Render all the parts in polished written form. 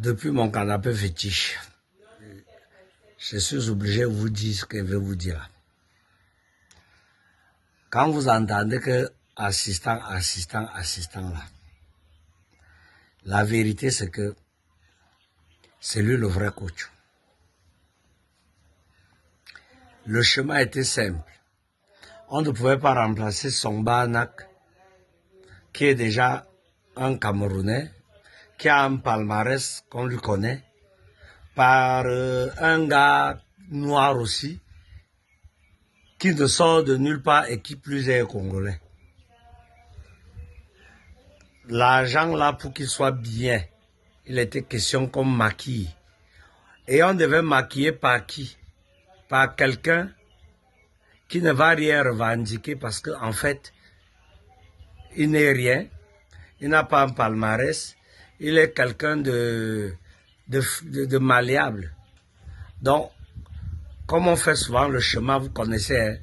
depuis mon canapé fétiche, je suis obligé de vous dire ce que je vais vous dire. Quand vous entendez que assistant là, la vérité c'est que c'est lui le vrai coach. Le chemin était simple. On ne pouvait pas remplacer Songba Anak, qui est déjà un Camerounais, qui a un palmarès qu'on lui connaît, par un gars noir aussi, qui ne sort de nulle part et qui plus est congolais. L'argent là, pour qu'il soit bien, il était question qu'on maquille. Et on devait maquiller par qui? Par quelqu'un qui ne va rien revendiquer parce qu'en fait, il n'est rien, il n'a pas un palmarès, il est quelqu'un de malléable. Donc, comme on fait souvent le chemin, vous connaissez, hein,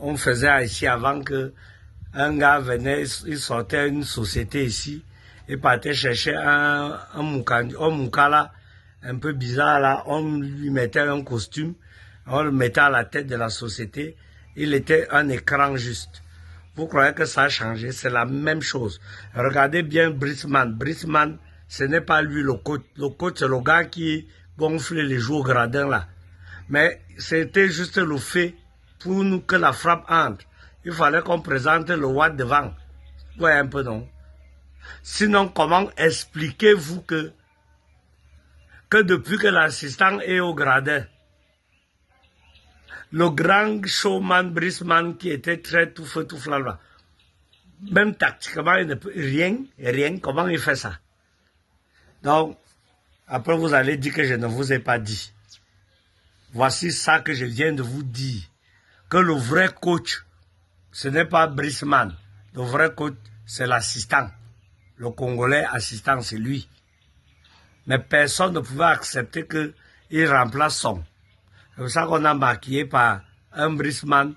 on faisait ici avant que un gars venait, il sortait une société ici, il partait chercher un moukala un peu bizarre là, on lui mettait un costume, on le mettait à la tête de la société, il était un écran juste. Vous croyez que ça a changé? C'est la même chose. Regardez bien Brisman. Brisman, ce n'est pas lui le coach. Le coach, c'est le gars qui gonfle les joues au gradin là. Mais c'était juste le fait pour nous que la frappe entre. Il fallait qu'on présente le watt devant. Vous voyez un peu, non? Sinon, comment expliquez-vous que depuis que l'assistant est au gradin, le grand showman Brisman qui était très tout feu tout flamme, même tactiquement, il ne peut rien, comment il fait ça? Donc, après vous allez dire que je ne vous ai pas dit. Voici ça que je viens de vous dire. Que le vrai coach, ce n'est pas Brisman. Le vrai coach, c'est l'assistant. Le Congolais assistant, c'est lui. Mais personne ne pouvait accepter qu'il remplace son. C'est pour ça qu'on a maquillé par un Brisman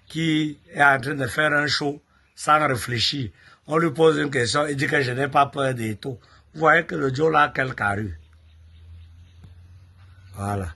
qui est en train de faire un show sans réfléchir. On lui pose une question, il dit que je n'ai pas peur des taux. Vous voyez que le Joe là a quel carrure. Voilà.